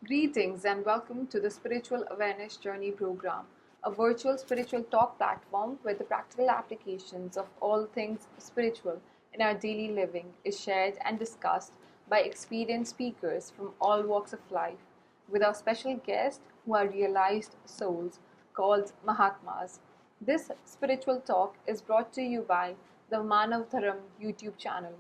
Greetings and welcome to the Spiritual Awareness Journey program, a virtual spiritual talk platform where the practical applications of all things spiritual in our daily living is shared and discussed by experienced speakers from all walks of life, with our special guests who are realized souls called Mahatmas. This spiritual talk is brought to you by the Manav Dharam YouTube channel.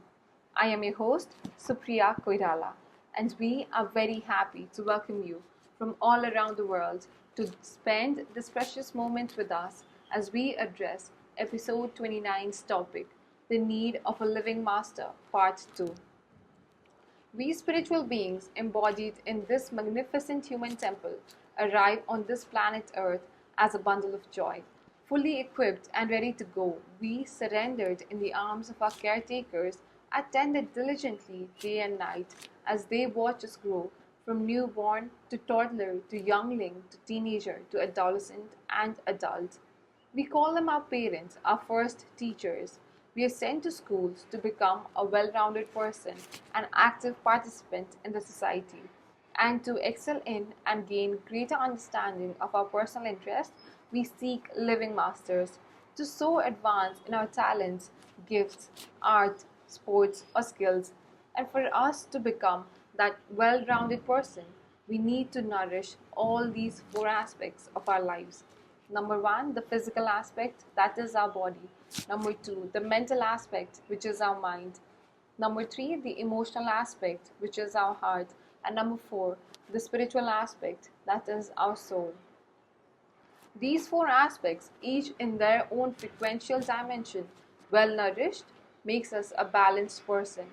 I am your host, Supriya Koirala, and we are very happy to welcome you from all around the world to spend this precious moment with us as we address episode 29's topic, The Need of a Living Master, Part 2. We spiritual beings embodied in this magnificent human temple arrive on this planet Earth as a bundle of joy. Fully equipped and ready to go, we surrendered in the arms of our caretakers, attended diligently day and night as they watch us grow from newborn to toddler to youngling to teenager to adolescent and adult. We call them our parents, our first teachers. We are sent to schools to become a well-rounded person, an active participant in the society, and to excel in and gain greater understanding of our personal interests. We seek living masters to so advance in our talents, gifts, art, sports, or skills. And for us to become that well-rounded person, we need to nourish all these four aspects of our lives. Number one, the physical aspect, that is our body. Number two, the mental aspect, which is our mind. Number three, the emotional aspect, which is our heart. And number four, the spiritual aspect, that is our soul. These four aspects, each in their own frequential dimension, well nourished, makes us a balanced person,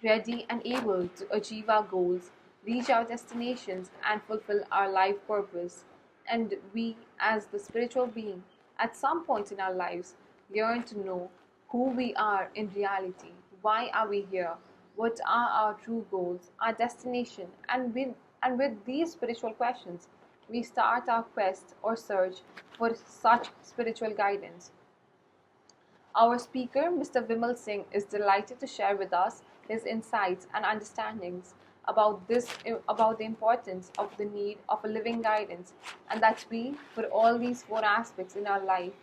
ready and able to achieve our goals, reach our destinations, and fulfill our life purpose. And we, as the spiritual being, at some point in our lives, yearn to know who we are in reality, why are we here, what are our true goals, our destination, and with these spiritual questions, we start our quest or search for such spiritual guidance. Our speaker, Mr. Vimal Singh, is delighted to share with us his insights and understandings about the importance of the need of a living guidance, and that we, for all these four aspects in our life,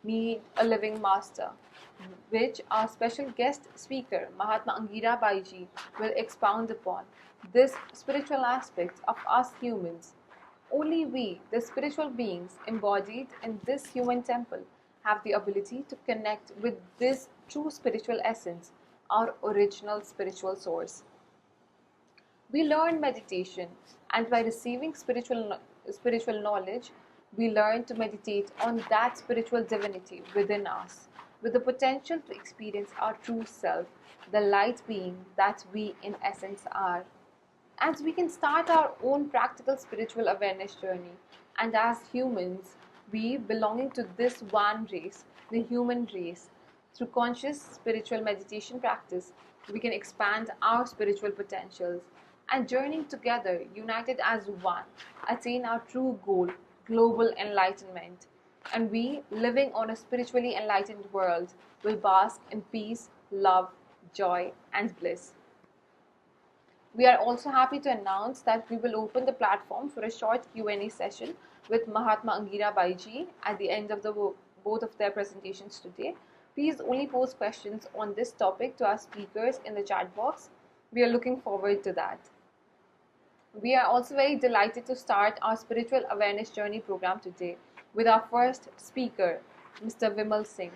need a living master, which our special guest speaker, Mahatma Angira Bhaiji, will expound upon. This spiritual aspect of us humans. Only we, the spiritual beings embodied in this human temple, have the ability to connect with this true spiritual essence, our original spiritual source. We learn meditation, and by receiving spiritual knowledge, we learn to meditate on that spiritual divinity within us, with the potential to experience our true self, the light being that we in essence are. as we can start our own practical spiritual awareness journey. And as humans, we belonging to this one race, the human race, through conscious spiritual meditation practice, we can expand our spiritual potentials and journeying together, united as one, attain our true goal, global enlightenment. And we, living on a spiritually enlightened world, will bask in peace, love, joy, and bliss. We are also happy to announce that we will open the platform for a short Q&A session with Mahatma Angira Bhaiji at the end of both of their presentations today. Please only post questions on this topic to our speakers in the chat box. We are looking forward to that. We are also very delighted to start our spiritual awareness journey program today with our first speaker, Mr. Vimal Singh.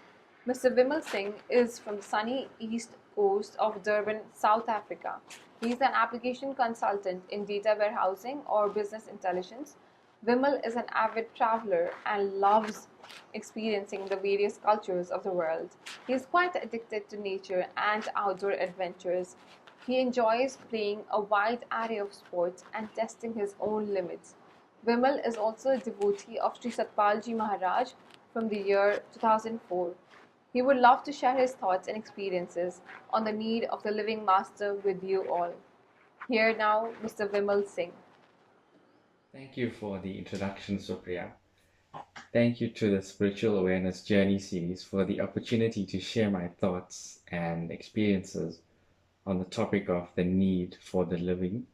Mr. Vimal Singh is from the sunny east coast of Durban, South Africa. He is an application consultant in data warehousing or business intelligence. Vimal is an avid traveler and loves experiencing the various cultures of the world. He is quite addicted to nature and outdoor adventures. He enjoys playing a wide array of sports and testing his own limits. Vimal is also a devotee of Sri Satpalji Maharaj from the year 2004. He would love to share his thoughts and experiences on the need of the living master with you all. Here now, Mr. Vimal Singh. Thank you for the introduction, Supriya. Thank you to the Spiritual Awareness Journey series for the opportunity to share my thoughts and experiences on the topic of the need for the living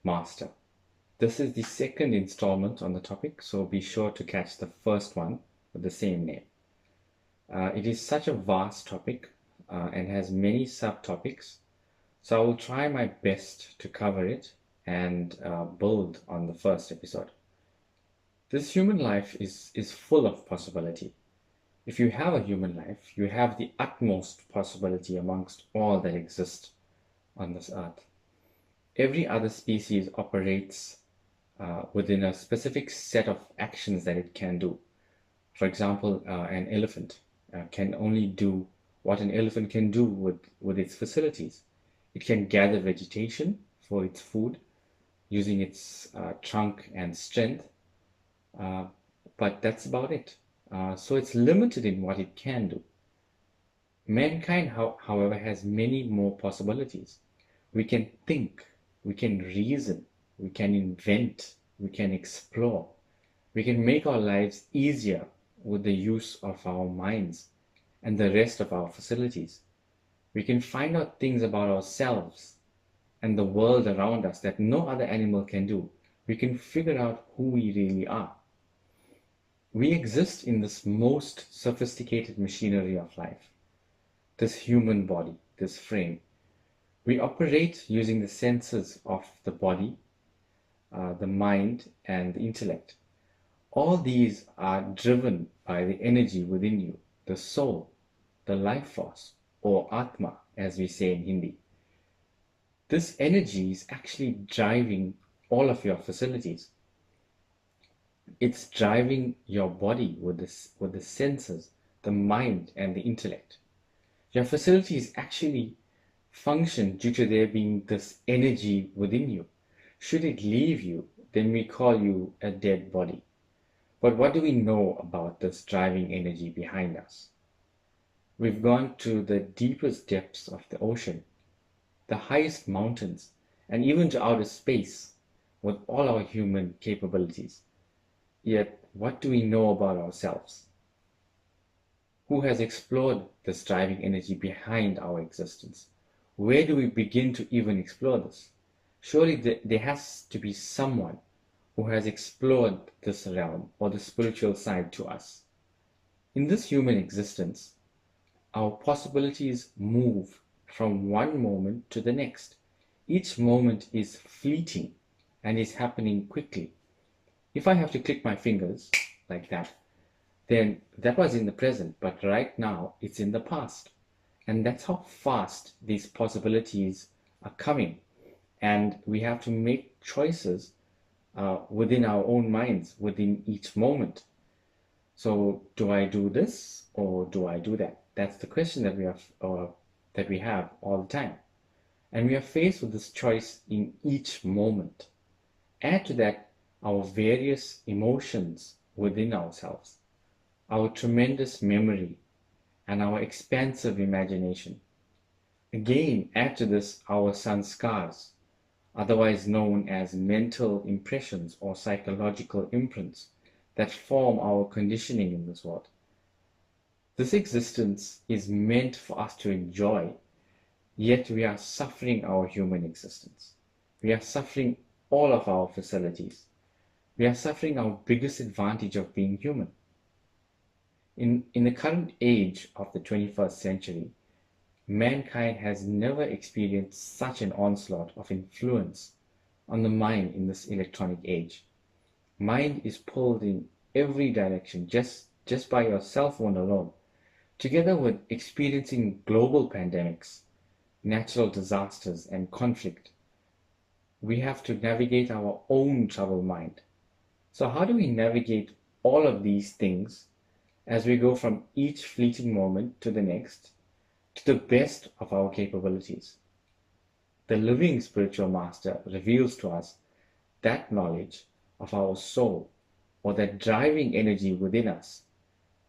master. This is the second installment on the topic, so be sure to catch the first one with the same name. It is such a vast topic and has many subtopics, so I will try my best to cover it and build on the first episode. This human life is full of possibility. If you have a human life, you have the utmost possibility amongst all that exist on this earth. Every other species operates within a specific set of actions that it can do. For example, an elephant can only do what an elephant can do with its facilities. It can gather vegetation for its food using its trunk and strength, but that's about it. So it's limited in what it can do. Mankind, however, has many more possibilities. We can think, we can reason, we can invent, we can explore. We can make our lives easier with the use of our minds and the rest of our facilities. We can find out things about ourselves and the world around us that no other animal can do. We can figure out who we really are. We exist in this most sophisticated machinery of life, this human body, this frame. We operate using the senses of the body, the mind, and the intellect. All these are driven by the energy within you, the soul, the life force, or Atma, as we say in Hindi. This energy is actually driving all of your facilities. It's driving your body with the senses, the mind, and the intellect. Your facilities actually function due to there being this energy within you. Should it leave you, then we call you a dead body. But what do we know about this driving energy behind us? We've gone to the deepest depths of the ocean, the highest mountains, and even to outer space with all our human capabilities. Yet, what do we know about ourselves? Who has explored this driving energy behind our existence? Where do we begin to even explore this? Surely there has to be someone who has explored this realm or the spiritual side to us. In this human existence, our possibilities move from one moment to the next. Each moment is fleeting and is happening quickly. If I have to click my fingers like that, then that was in the present, but right now it's in the past. And that's how fast these possibilities are coming. And we have to make choices within our own minds, within each moment. So do I do this or do I do that? That's the question that we have all the time. And we are faced with this choice in each moment. Add to that our various emotions within ourselves, our tremendous memory, and our expansive imagination. Again, add to this our sanskars, otherwise known as mental impressions or psychological imprints that form our conditioning in this world. This existence is meant for us to enjoy, yet we are suffering our human existence. We are suffering all of our facilities. We are suffering our biggest advantage of being human. In the current age of the 21st century, mankind has never experienced such an onslaught of influence on the mind in this electronic age. Mind is pulled in every direction just by your cell phone alone, together with experiencing global pandemics, natural disasters, and conflict. We have to navigate our own troubled mind. So how do we navigate all of these things as we go from each fleeting moment to the next, to the best of our capabilities? The living spiritual master reveals to us that knowledge of our soul, or that driving energy within us,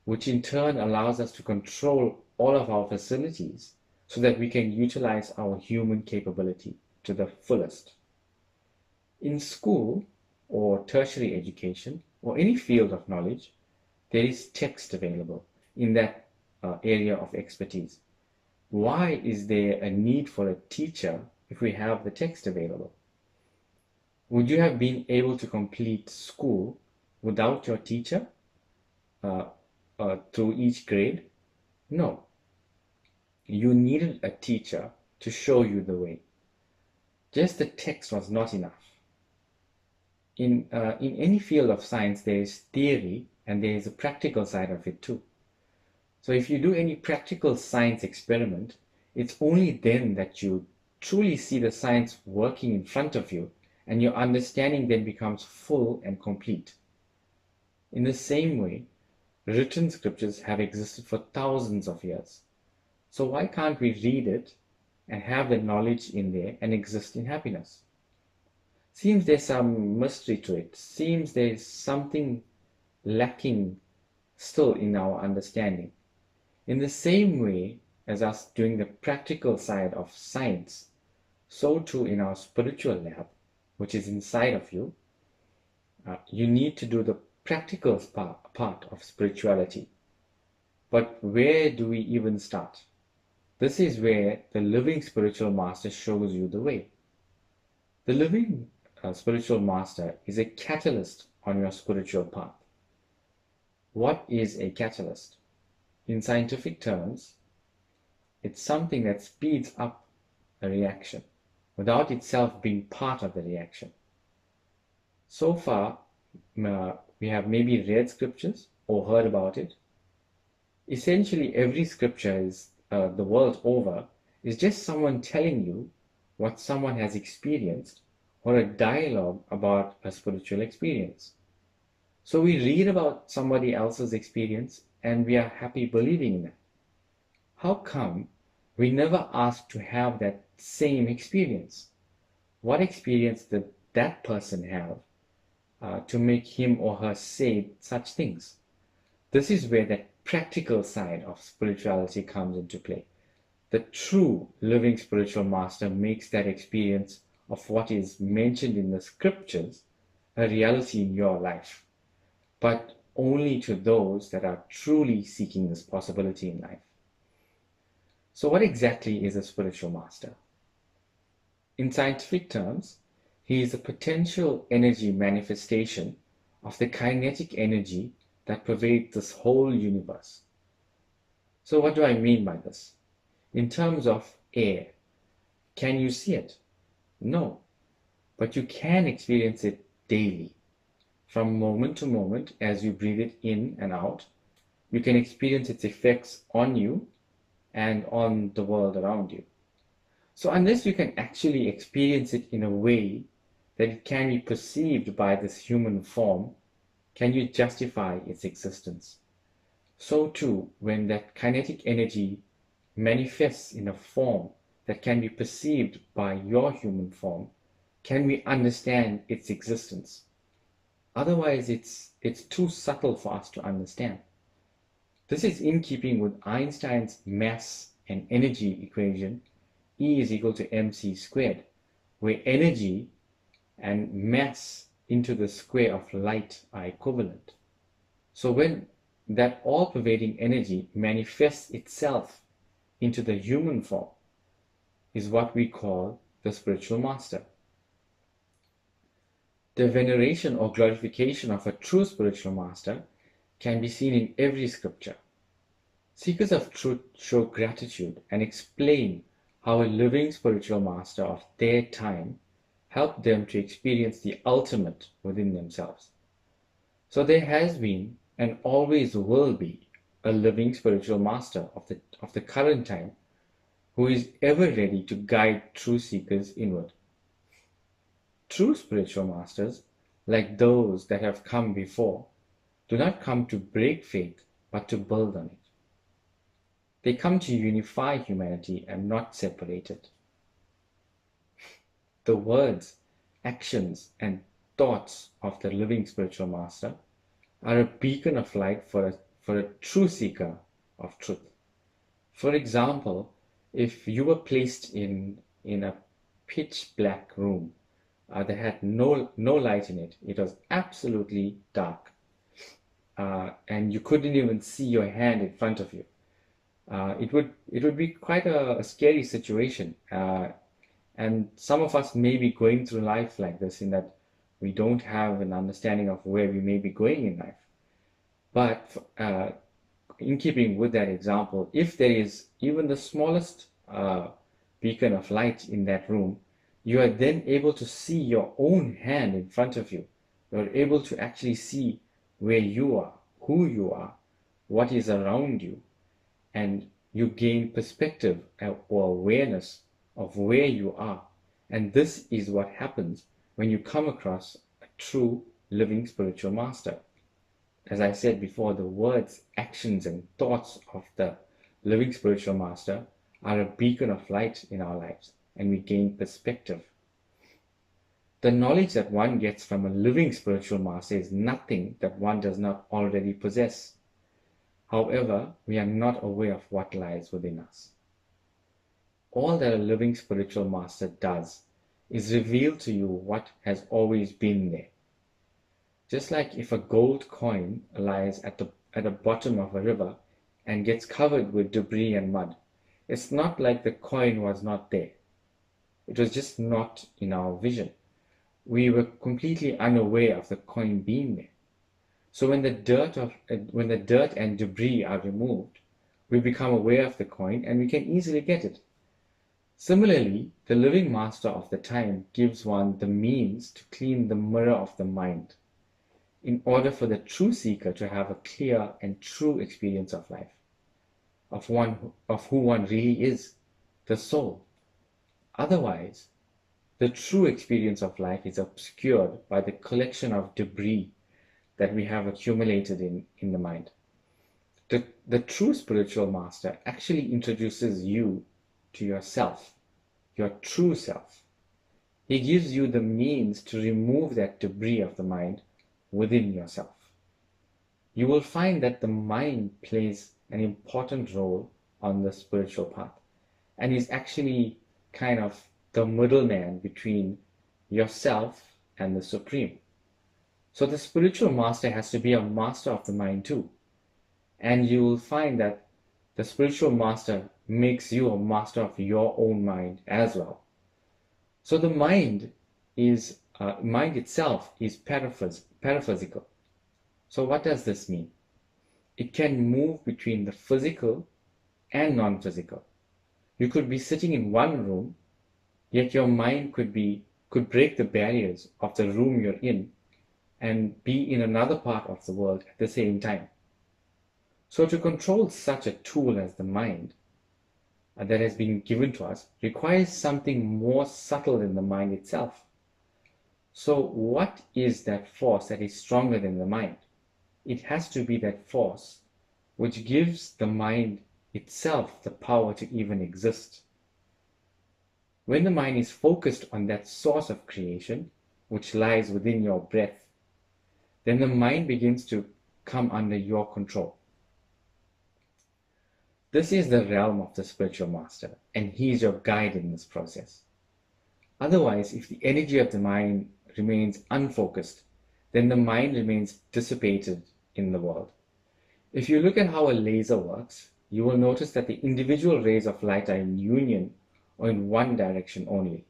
which in turn allows us to control all of our facilities so that we can utilize our human capability to the fullest. In school or tertiary education or any field of knowledge, there is text available in that area of expertise. Why is there a need for a teacher if we have the text available? Would you have been able to complete school without your teacher through each grade? No. You needed a teacher to show you the way. Just the text was not enough. In any field of science, there is theory and there is a practical side of it too. So if you do any practical science experiment, it's only then that you truly see the science working in front of you, and your understanding then becomes full and complete. In the same way, written scriptures have existed for thousands of years. So why can't we read it and have the knowledge in there and exist in happiness? Seems there's some mystery to it. Seems there's something lacking still in our understanding. In the same way as us doing the practical side of science, so too in our spiritual lab, which is inside of you, you need to do the practical part of spirituality. But where do we even start? This is where the living spiritual master shows you the way. The living spiritual master is a catalyst on your spiritual path. What is a catalyst? In scientific terms, it's something that speeds up a reaction without itself being part of the reaction. So far, we have maybe read scriptures or heard about it. Essentially, every scripture is the world over is just someone telling you what someone has experienced, or a dialogue about a spiritual experience. So we read about somebody else's experience and we are happy believing in that. How come we never ask to have that same experience? What experience did that person have to make him or her say such things? This is where that practical side of spirituality comes into play. The true living spiritual master makes that experience of what is mentioned in the scriptures a reality in your life, but only to those that are truly seeking this possibility in life. So what exactly is a spiritual master? In scientific terms, he is a potential energy manifestation of the kinetic energy that pervades this whole universe. So what do I mean by this? In terms of air, can you see it? No, but you can experience it daily. From moment to moment, as you breathe it in and out, you can experience its effects on you and on the world around you. So unless you can actually experience it in a way that it can be perceived by this human form, can you justify its existence? So too, when that kinetic energy manifests in a form that can be perceived by your human form can we understand its existence. Otherwise, it's too subtle for us to understand. This is in keeping with Einstein's mass and energy equation, E is equal to mc squared, where energy and mass into the square of light are equivalent. So when that all-pervading energy manifests itself into the human form is what we call the spiritual master. The veneration or glorification of a true spiritual master can be seen in every scripture. Seekers of truth show gratitude and explain how a living spiritual master of their time helped them to experience the ultimate within themselves. So there has been and always will be a living spiritual master of the current time who is ever ready to guide true seekers inward. True spiritual masters, like those that have come before, do not come to break faith but to build on it. They come to unify humanity and not separate it. The words, actions, and thoughts of the living spiritual master are a beacon of light for a true seeker of truth. For example, if you were placed in a pitch black room that had no light in it, it was absolutely dark, and you couldn't even see your hand in front of you. It would be quite a scary situation, and some of us may be going through life like this, in that we don't have an understanding of where we may be going in life. But in keeping with that example, if there is even the smallest beacon of light in that room, you are then able to see your own hand in front of you. You are able to actually see where you are, who you are, what is around you, and you gain perspective or awareness of where you are. And this is what happens when you come across a true living spiritual master. As I said before, the words, actions, and thoughts of the living spiritual master are a beacon of light in our lives, and we gain perspective. The knowledge that one gets from a living spiritual master is nothing that one does not already possess. However, we are not aware of what lies within us. All that a living spiritual master does is reveal to you what has always been there. Just like if a gold coin lies at the bottom of a river and gets covered with debris and mud, it's not like the coin was not there. It was just not in our vision. We were completely unaware of the coin being there. So when the dirt and debris are removed, we become aware of the coin and we can easily get it. Similarly, the living master of the time gives one the means to clean the mirror of the mind, in order for the true seeker to have a clear and true experience of life, of who one really is, the soul. Otherwise, the true experience of life is obscured by the collection of debris that we have accumulated in the mind. The true spiritual master actually introduces you to yourself, your true self. He gives you the means to remove that debris of the mind within yourself. You will find that the mind plays an important role on the spiritual path and is actually kind of the middleman between yourself and the Supreme. So the spiritual master has to be a master of the mind too. And you will find that the spiritual master makes you a master of your own mind as well. So the mind itself is paraphysical. So what does this mean? It can move between the physical and non-physical. You could be sitting in one room, yet your mind could break the barriers of the room you're in and be in another part of the world at the same time. So to control such a tool as the mind that has been given to us requires something more subtle than the mind itself. So what is that force that is stronger than the mind? It has to be that force which gives the mind itself the power to even exist. When the mind is focused on that source of creation, which lies within your breath, then the mind begins to come under your control. This is the realm of the spiritual master, and he is your guide in this process. Otherwise, if the energy of the mind remains unfocused, then the mind remains dissipated in the world. If you look at how a laser works, you will notice that the individual rays of light are in union or in one direction only.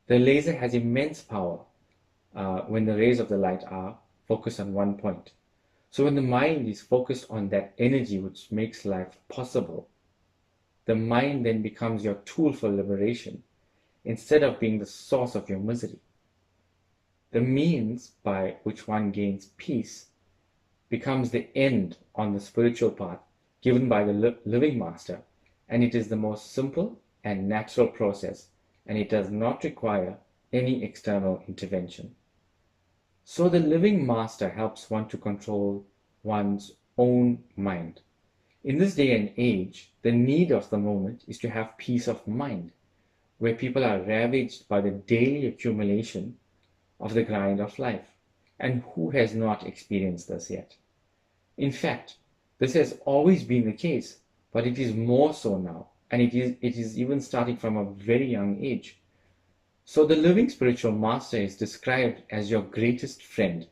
The laser has immense power when the rays of the light are focused on one point. So when the mind is focused on that energy which makes life possible, the mind then becomes your tool for liberation instead of being the source of your misery. The means by which one gains peace becomes the end on the spiritual path given by the living master, and it is the most simple and natural process, and it does not require any external intervention. So the living master helps one to control one's own mind. In this day and age, the need of the moment is to have peace of mind, where people are ravaged by the daily accumulation of the grind of life. And who has not experienced this yet? In fact, this has always been the case, but it is more so now, and it is even starting from a very young age. So the living spiritual master is described as your greatest friend,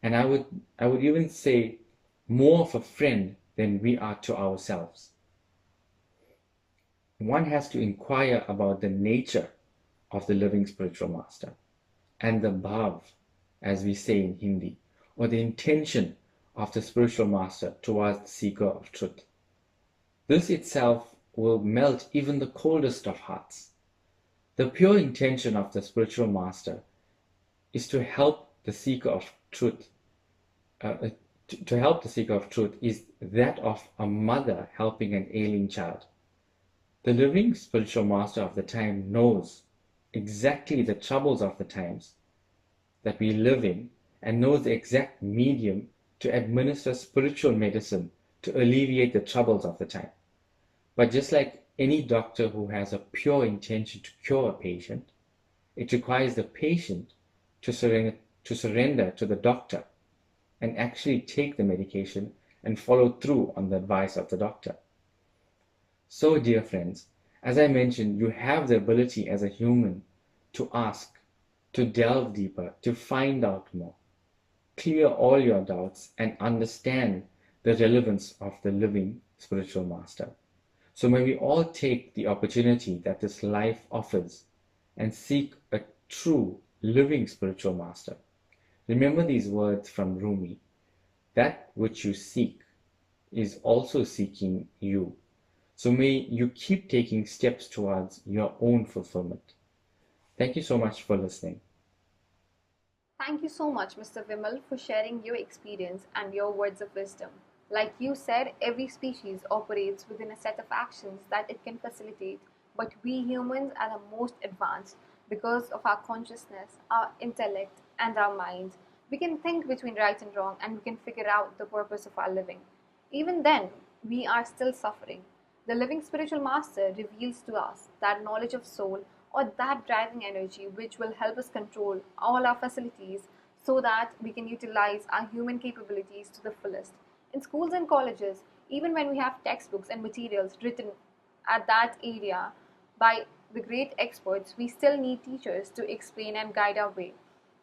and I would even say more of a friend than we are to ourselves. One has to inquire about the nature of the living spiritual master and the bhav, as we say in Hindi, or the intention of the spiritual master towards the seeker of truth. This itself will melt even the coldest of hearts. The pure intention of the spiritual master is to help the seeker of truth. To help the seeker of truth is that of a mother helping an ailing child. The living spiritual master of the time knows exactly the troubles of the times that we live in and knows the exact medium to administer spiritual medicine to alleviate the troubles of the time. But just like any doctor who has a pure intention to cure a patient, it requires the patient to surrender to the doctor and actually take the medication and follow through on the advice of the doctor. So, dear friends, as I mentioned, you have the ability as a human to ask, to delve deeper, to find out more, clear all your doubts, and understand the relevance of the living spiritual master. So may we all take the opportunity that this life offers and seek a true living spiritual master. Remember these words from Rumi: that which you seek is also seeking you. So may you keep taking steps towards your own fulfillment. Thank you so much for listening. Thank you so much, Mr. Vimal, for sharing your experience and your words of wisdom. Like you said, every species operates within a set of actions that it can facilitate, but we humans are the most advanced because of our consciousness, our intellect, and our minds. We can think between right and wrong, and we can figure out the purpose of our living. Even then, we are still suffering. The living spiritual master reveals to us that knowledge of soul, or that driving energy which will help us control all our facilities so that we can utilize our human capabilities to the fullest. In schools and colleges, even when we have textbooks and materials written at that area by the great experts, we still need teachers to explain and guide our way.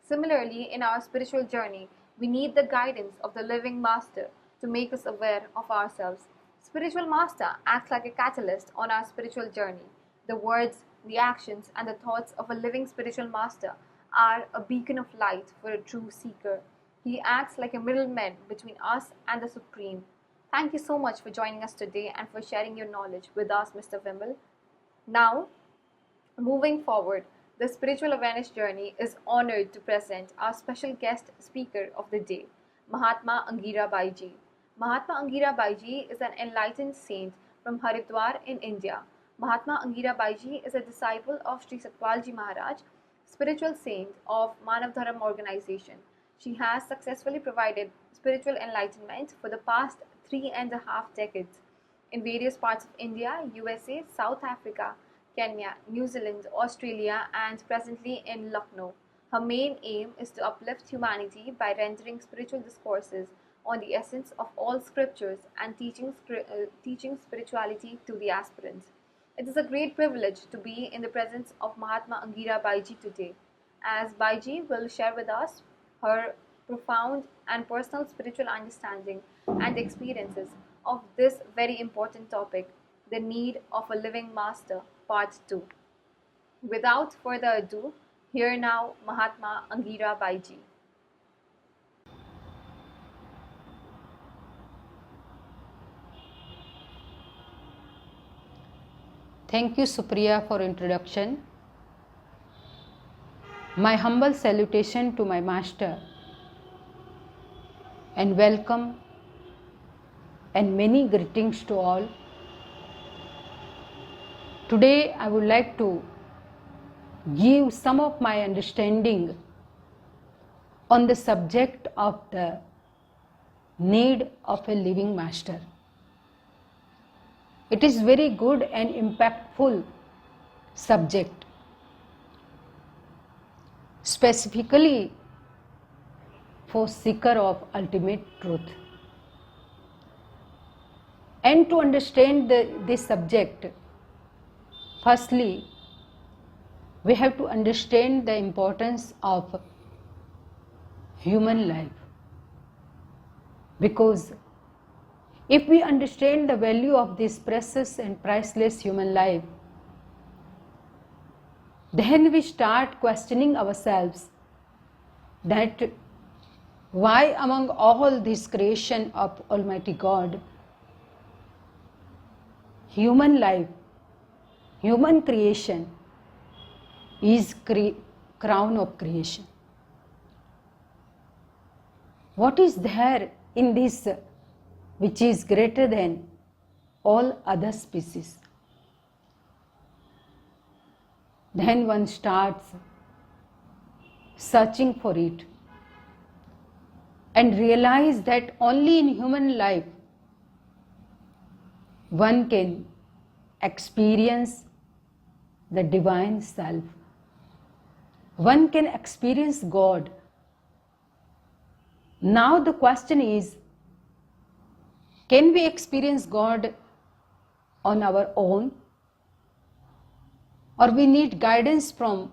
Similarly, in our spiritual journey, we need the guidance of the living master to make us aware of ourselves. Spiritual master acts like a catalyst on our spiritual journey. The words, the actions, and the thoughts of a living spiritual master are a beacon of light for a true seeker. He acts like a middleman between us and the Supreme. Thank you so much for joining us today and for sharing your knowledge with us, Mr. Vimal. Now, moving forward, the Spiritual Awareness Journey is honored to present our special guest speaker of the day, Mahatma Angira Bhaiji. Mahatma Angira Bhaiji is an enlightened saint from Haridwar in India. Mahatma Angira Bhaiji is a disciple of Sri Satpalji Maharaj, spiritual saint of Manav Dharam organization. She has successfully provided spiritual enlightenment for the past 3.5 decades in various parts of India, USA, South Africa, Kenya, New Zealand, Australia, and presently in Lucknow. Her main aim is to uplift humanity by rendering spiritual discourses on the essence of all scriptures and teaching spirituality to the aspirants. It is a great privilege to be in the presence of Mahatma Angira Bhaiji today, as Bhaiji will share with us her profound and personal spiritual understanding and experiences of this very important topic, the need of a living master, part 2. Without further ado, hear now Mahatma Angira Bhaiji. Thank you, Supriya, for introduction. My humble salutation to my master and welcome and many greetings to all. Today I would like to give some of my understanding on the subject of the need of a living master. It is very good and impactful subject, specifically for seeker of ultimate truth. And to understand this subject, firstly, we have to understand the importance of human life. Because if we understand the value of this precious and priceless human life, then we start questioning ourselves that why among all this creation of Almighty God, human life, human creation is crown of creation. What is there in this which is greater than all other species? Then one starts searching for it and realize that only in human life one can experience the divine self. One can experience God. Now the question is, can we experience God on our own, or we need guidance from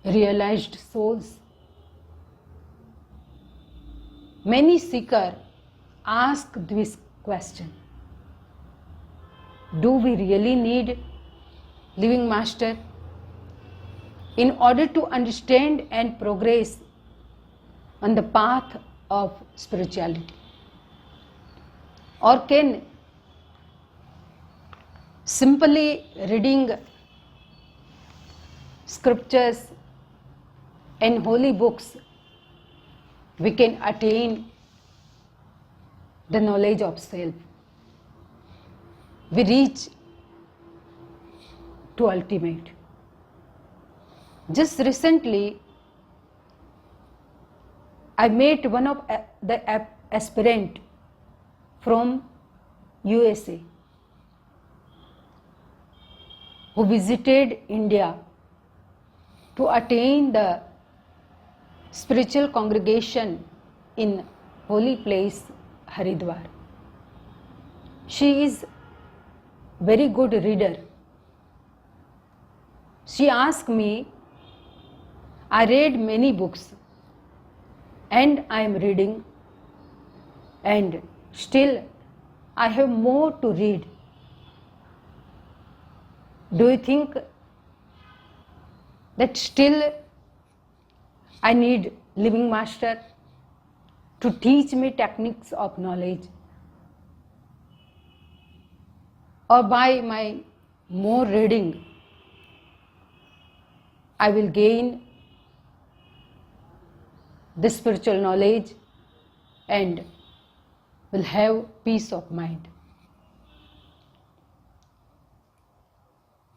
realized souls? Many seekers ask this question. Do we really need living master in order to understand and progress on the path of spirituality? Or can simply reading scriptures and holy books we can attain the knowledge of self? We reach to ultimate. Just recently, I met one of the aspirant from USA who visited India to attain the spiritual congregation in holy place Haridwar. She is very good reader. She asked me, I read many books and I am reading, and still I have more to read. Do you think that still I need living master to teach me techniques of knowledge? Or by my more reading, I will gain the spiritual knowledge and will have peace of mind?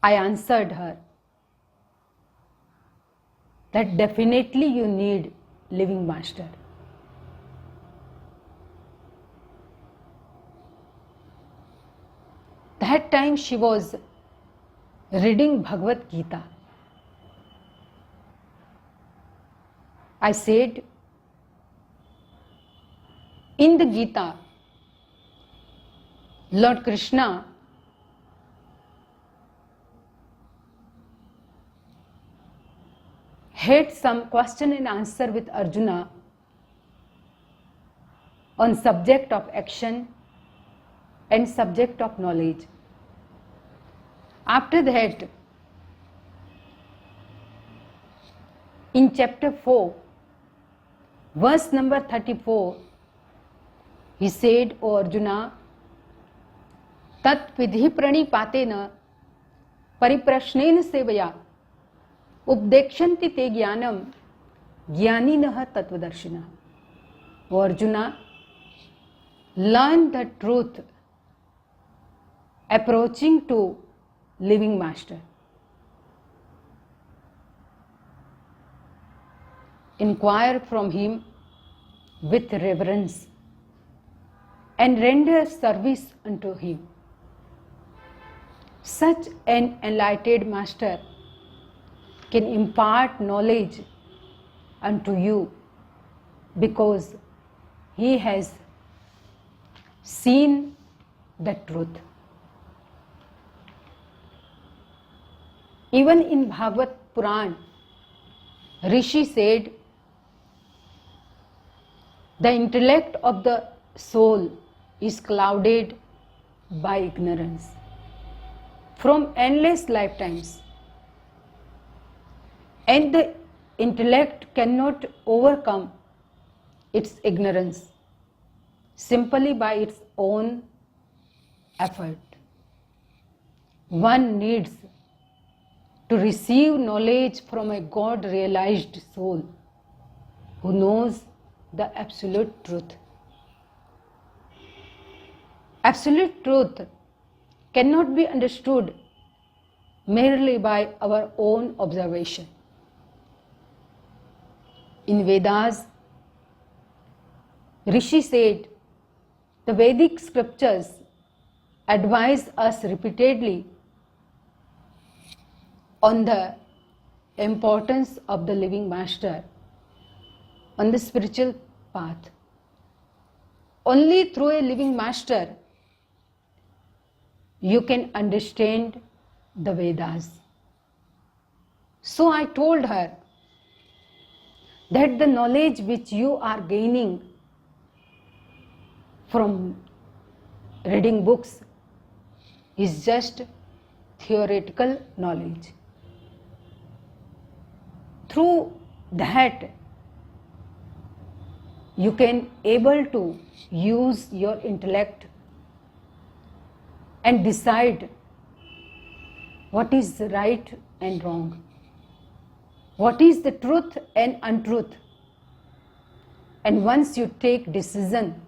I answered her that definitely you need living master. That that time she was reading Bhagavad Gita. I said, in the Gita, Lord Krishna had some question and answer with Arjuna on subject of action and subject of knowledge. After that, in chapter 4, verse number 34, he said, O Arjuna, tat vidhi pranipatena pariprashnena sevaya उपदेक्षन्ति ते ज्ञानम ज्ञानिनः तत्वदर्शिनः. O Arjuna, learn the truth approaching to living master. Inquire from him with reverence and render service unto him. Such an enlightened master can impart knowledge unto you because he has seen the truth. Even in Bhagavad Puran, Rishi said, the intellect of the soul is clouded by ignorance from endless lifetimes, and the intellect cannot overcome its ignorance simply by its own effort. One needs to receive knowledge from a God-realized soul who knows the absolute truth. Absolute truth cannot be understood merely by our own observation. In Vedas, Rishi said, the Vedic scriptures advise us repeatedly on the importance of the living master on the spiritual path. Only through a living master you can understand the Vedas. So I told her that the knowledge which you are gaining from reading books is just theoretical knowledge. Through that, you can able to use your intellect and decide what is right and wrong, what is the truth and untruth. And once you take decision,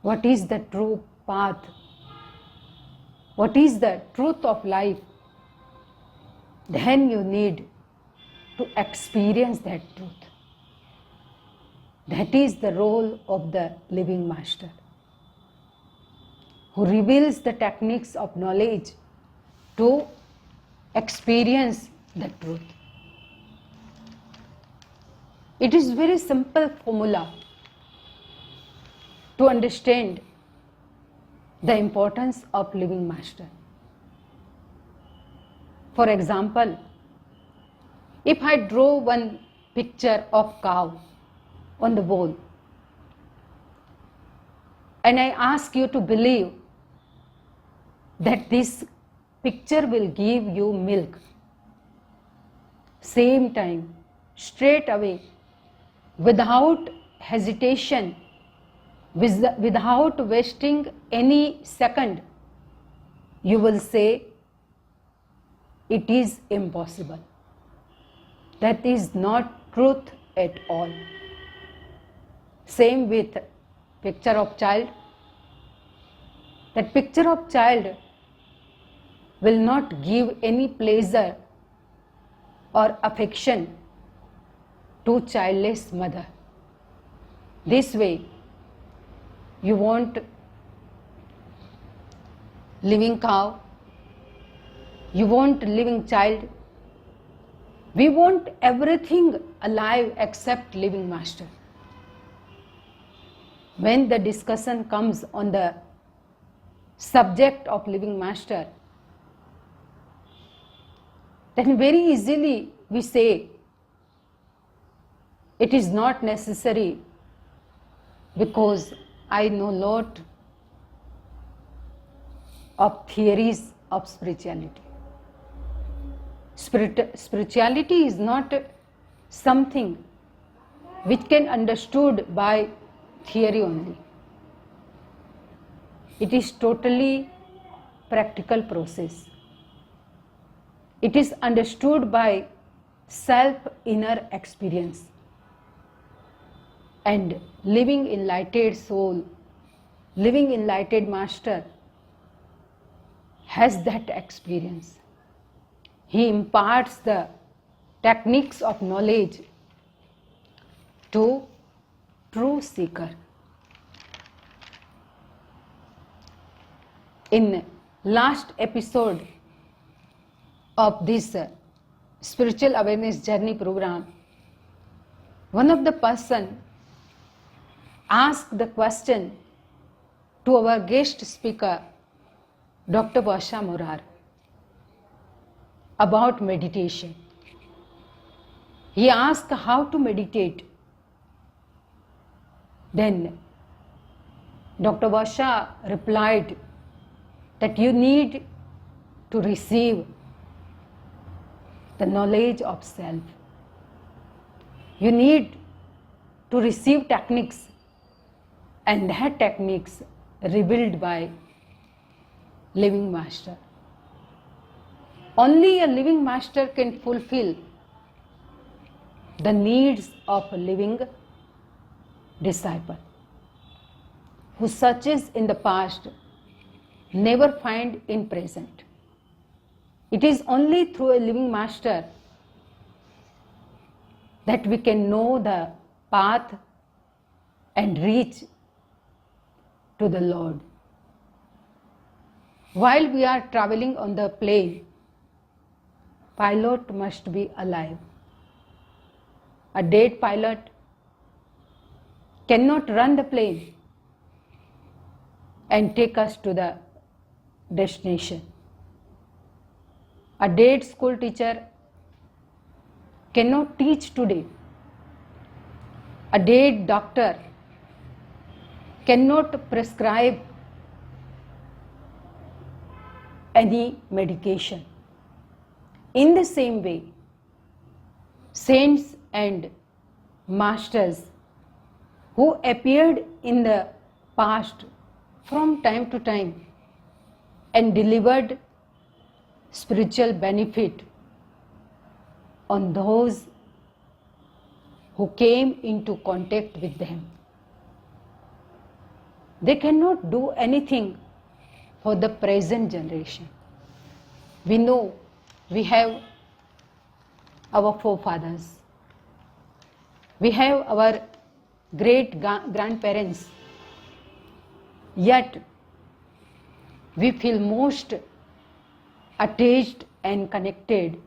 what is the true path, what is the truth of life, then you need to experience that truth. That is the role of the living master, who reveals the techniques of knowledge to experience the truth. It is very simple formula to understand the importance of living master. For example, if I draw one picture of cow on the wall and I ask you to believe that this picture will give you milk, same time, straight away, without hesitation, without wasting any second, you will say it is impossible. That is not truth at all. Same with picture of child. That picture of child will not give any pleasure or affection to childless mother. This way, you want living cow, you want living child. We want everything alive except living master. When the discussion comes on the subject of living master, then very easily we say it is not necessary because I know lot of theories of spirituality. Spirituality is not something which can understood by theory only. It is totally practical process. It is understood by self inner experience. And living enlightened soul, living enlightened master has that experience. He imparts the techniques of knowledge to true seeker. In last episode of this spiritual awareness journey program, one of the person asked the question to our guest speaker, Dr. Basha Murar, about meditation. He asked how to meditate. Then Dr. Basha replied that you need to receive the knowledge of self. You need to receive techniques, and that techniques revealed by living master. Only a living master can fulfill the needs of a living disciple who searches in the past, never find in present. It is only through a living master that we can know the path and reach to the Lord. While we are traveling on the plane, pilot must be alive. A dead pilot cannot run the plane and take us to the destination. A dead school teacher cannot teach today. A dead doctor cannot prescribe any medication. In the same way, saints and masters who appeared in the past from time to time and delivered spiritual benefit on those who came into contact with them. They cannot do anything for the present generation. We know we have our forefathers. We have our great grandparents. Yet we feel most attached and connected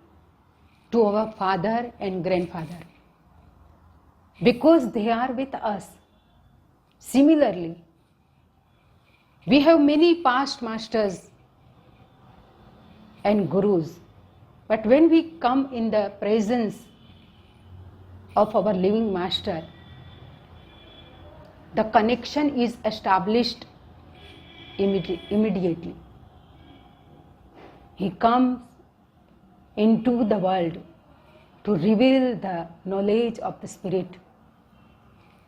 to our father and grandfather because they are with us. Similarly, we have many past masters and gurus, but when we come in the presence of our living master, the connection is established immediately. He comes into the world to reveal the knowledge of the spirit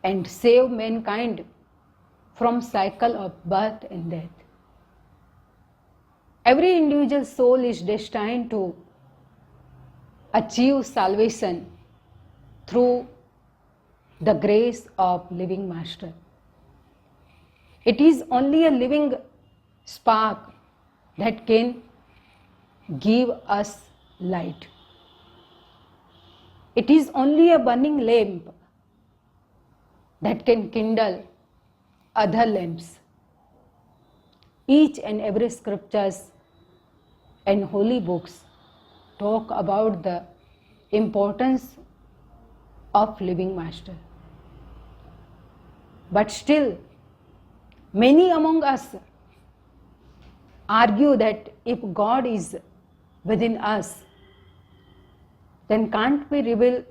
and save mankind from cycle of birth and death. Every individual soul is destined to achieve salvation through the grace of living master. It is only a living spark that can give us light. It is only a burning lamp that can kindle other lamps. each and every scriptures and holy books talk about the importance of living master. But still, many among us argue that if God is within us, then can't we reveal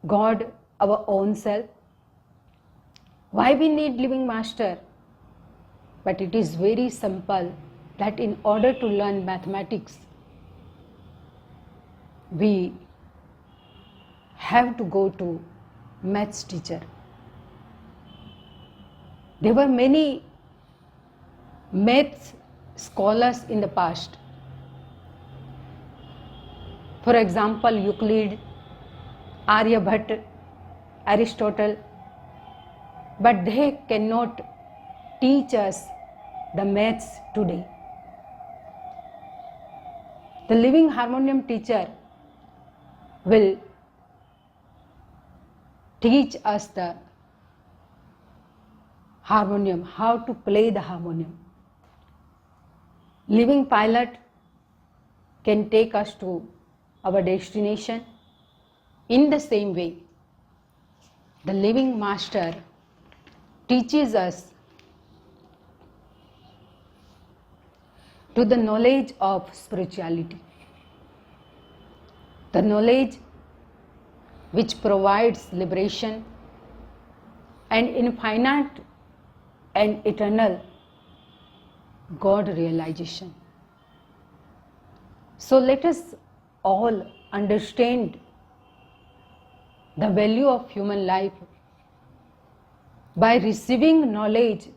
God our own self? Why we need living master? But it is very simple that in order to learn mathematics, we have to go to maths teacher. There were many maths scholars in the past. For example, Euclid, Aryabhatta, Aristotle, but they cannot teach us the maths today. The living harmonium teacher will teach us the harmonium, how to play the harmonium. Living pilot can take us to our destination. In the same way, the living master teaches us to the knowledge of spirituality, the knowledge which provides liberation and infinite and eternal God realization. So let us all understand the value of human life by receiving knowledge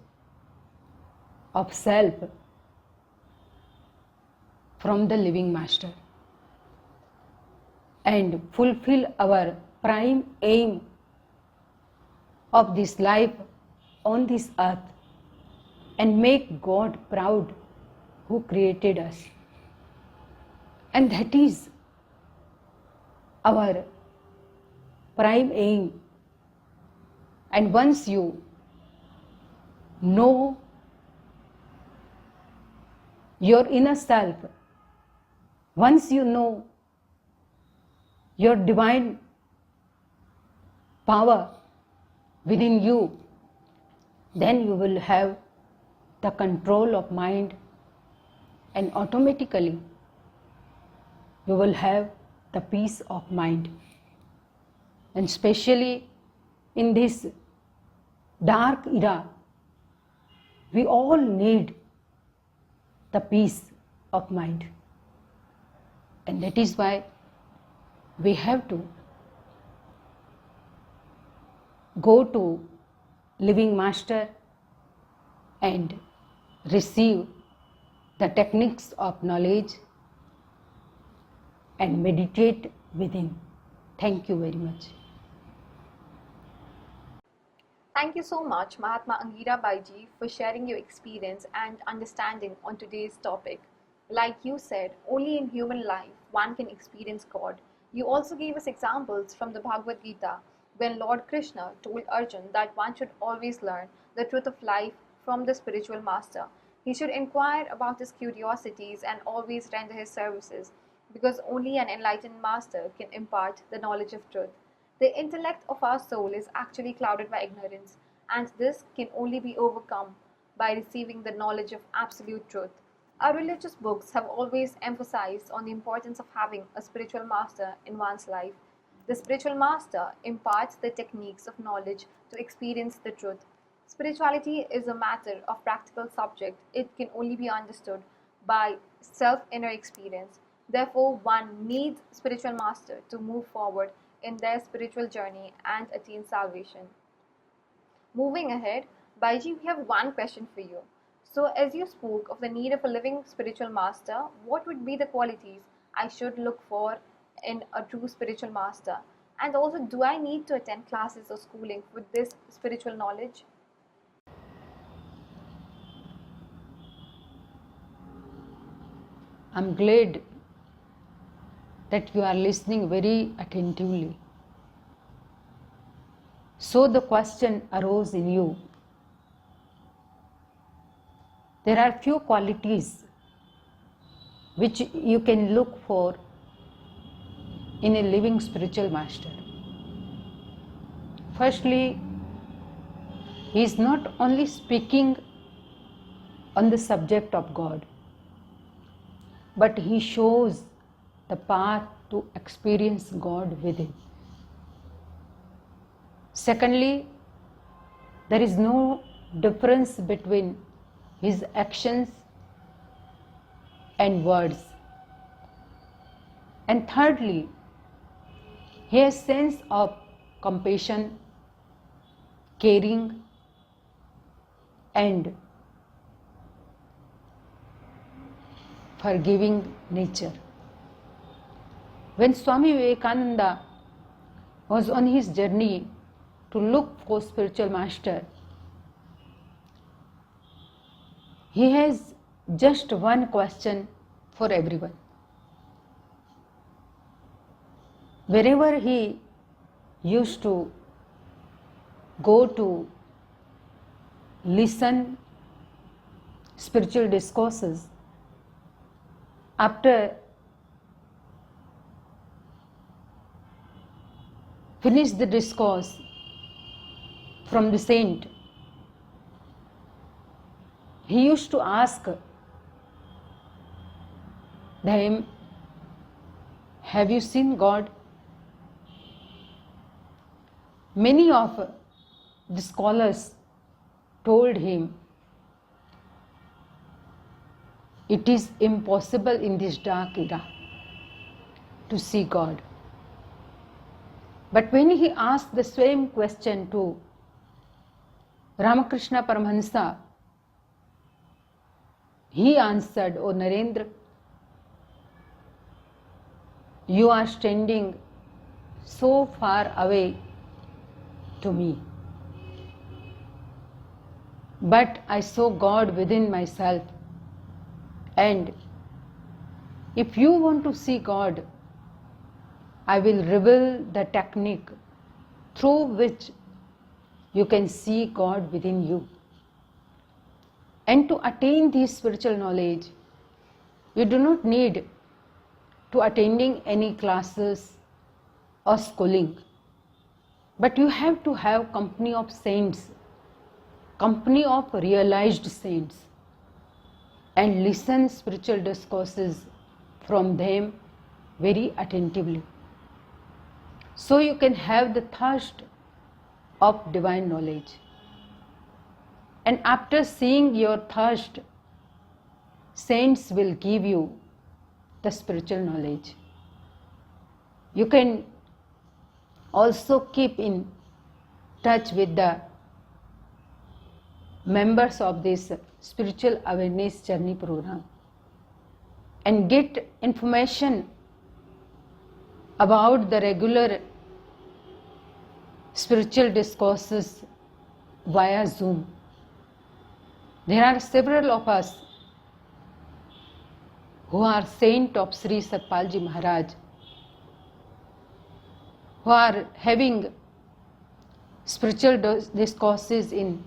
of self from the living master and fulfill our prime aim of this life on this earth and make God proud who created us. And that is our prime aim. And once you know your inner self, once you know your divine power within you, then you will have the control of mind, and automatically you will have the peace of mind. And especially in this dark era, we all need the peace of mind. And that is why we have to go to living master and receive the techniques of knowledge and meditate within. Thank you very much. Thank you so much, Mahatma Angira Bhaiji, for sharing your experience and understanding on today's topic. Like you said, only in human life one can experience God. You also gave us examples from the Bhagavad Gita when Lord Krishna told Arjun that one should always learn the truth of life from the spiritual master. He should inquire about his curiosities and always render his services, because only an enlightened master can impart the knowledge of truth. The intellect of our soul is actually clouded by ignorance, and this can only be overcome by receiving the knowledge of absolute truth. Our religious books have always emphasized on the importance of having a spiritual master in one's life. The spiritual master imparts the techniques of knowledge to experience the truth. Spirituality is a matter of practical subject. It can only be understood by self-inner experience. Therefore, one needs spiritual master to move forward in their spiritual journey and attain salvation. Moving ahead, Bhaiji, we have one question for you. So, as you spoke of the need of a living spiritual master, what would be the qualities I should look for in a true spiritual master? And also, do I need to attend classes or schooling with this spiritual knowledge? I'm glad that you are listening very attentively. So the question arose in you there are few qualities which you can look for in a living spiritual master. Firstly, he is not only speaking on the subject of God, but he shows the path to experience God within. Secondly, there is no difference between his actions and words. And thirdly, he has sense of compassion, caring, and forgiving nature. When Swami Vivekananda was on his journey to look for spiritual master, he has just one question for everyone. Wherever he used to go to listen spiritual discourses, after finish the discourse from the saint, he used to ask them, have you seen God? Many of the scholars told him, it is impossible in this dark era to see God. But when he asked the same question to Ramakrishna Paramahansa, he answered, O Narendra, you are standing so far away to me, but I saw God within myself, and if you want to see God, I will reveal the technique through which you can see God within you. And to attain this spiritual knowledge, you do not need to attending any classes or schooling, but you have to have company of saints, company of realized saints, and listen spiritual discourses from them very attentively, so you can have the thirst of divine knowledge. And after seeing your thirst, saints will give you the spiritual knowledge. You can also keep in touch with the members of this spiritual awareness journey program and get information about the regular spiritual discourses via Zoom. There are several of us who are saint of Sri Satpalji Maharaj, who are having spiritual discourses in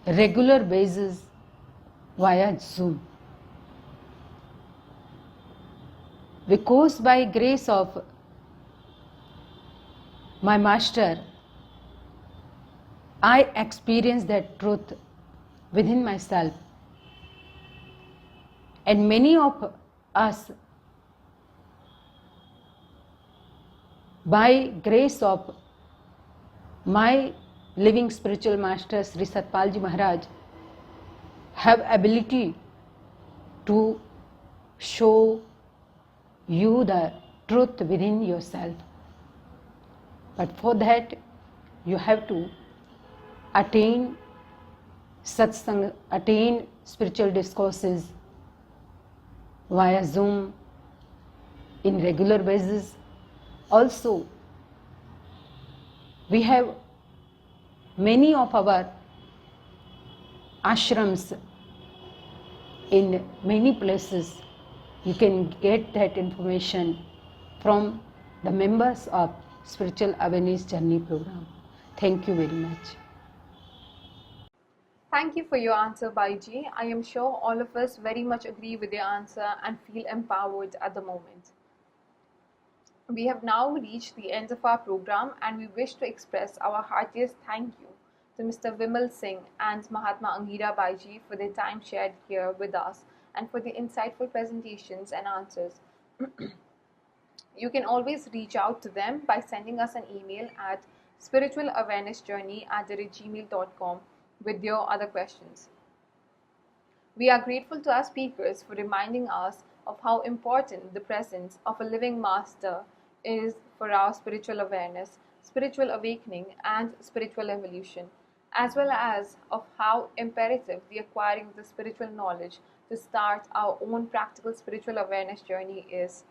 regular basis via Zoom. Because by grace of my master, I experienced that truth within myself. And many of us, by grace of my living spiritual master Sri Satpalji Maharaj, have ability to show you the truth within yourself. But for that, you have to attain satsang, attain spiritual discourses via Zoom in regular basis. Also, we have many of our ashrams in many places. You can get that information from the members of Spiritual Awareness Journey program. Thank you very much. Thank you for your answer, Bhaiji. I am sure all of us very much agree with your answer and feel empowered at the moment. We have now reached the end of our program and we wish to express our heartiest thank you to Mr. Vimal Singh and Mahatma Angira Bhaiji for their time shared here with us and for the insightful presentations and answers. You can always reach out to them by sending us an email at spiritualawarenessjourney@gmail.com with your other questions. We are grateful to our speakers for reminding us of how important the presence of a living master is for our spiritual awareness, spiritual awakening, and spiritual evolution, as well as of how imperative the acquiring of the spiritual knowledge to start our own practical spiritual awareness journey is.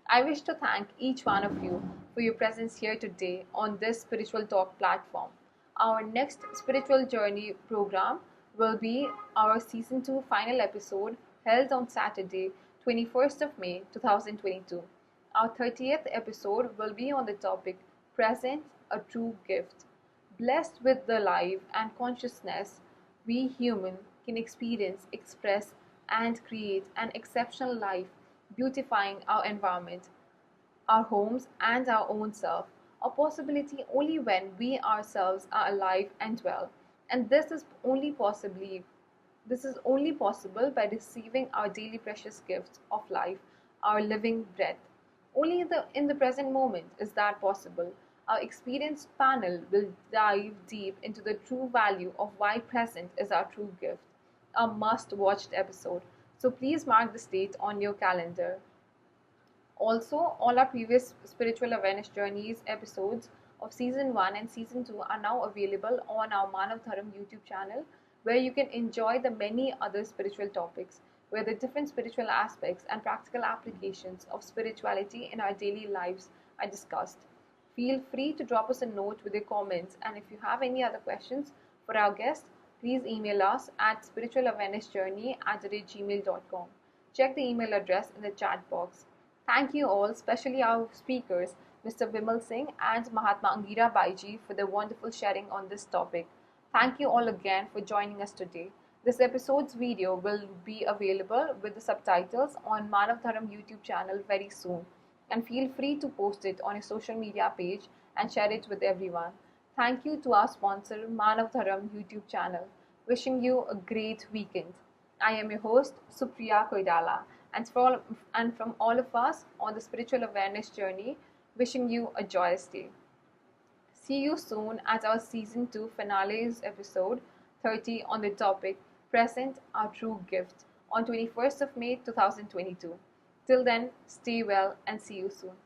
I wish to thank each one of you for your presence here today on this spiritual talk platform. Our next spiritual journey program will be our season 2 final episode held on Saturday, 21st of May 2022. Our 30th episode will be on the topic Present, a True Gift. Blessed with the life and consciousness, we human can experience, express, and create an exceptional life, beautifying our environment, our homes, and our own self. A possibility only when we ourselves are alive and well. And this is only possible by receiving our daily precious gifts of life, our living breath. Only in the present moment is that possible. Our experienced panel will dive deep into the true value of why present is our true gift, a must-watched episode. So please mark the date on your calendar. Also, all our previous spiritual awareness journeys episodes of season 1 and season 2 are now available on our Manav Dharam YouTube channel, where you can enjoy the many other spiritual topics, where the different spiritual aspects and practical applications of spirituality in our daily lives are discussed. Feel free to drop us a note with your comments, and if you have any other questions for our guest, please email us at spiritualawarenessjourney@gmail.com. Check the email address in the chat box. Thank you all, especially our speakers, Mr. Vimal Singh and Mahatma Angira Bhaiji, for their wonderful sharing on this topic. Thank you all again for joining us today. This episode's video will be available with the subtitles on Manav Dharam YouTube channel very soon. And feel free to post it on your social media page and share it with everyone. Thank you to our sponsor, Manav Dharam YouTube channel. Wishing you a great weekend. I am your host, Supriya Koidala. And from all of us on the spiritual awareness journey, wishing you a joyous day. See you soon at our season 2 finales episode 30 on the topic Present, Our True Gift on 21st of May 2022. Till then, stay well and see you soon.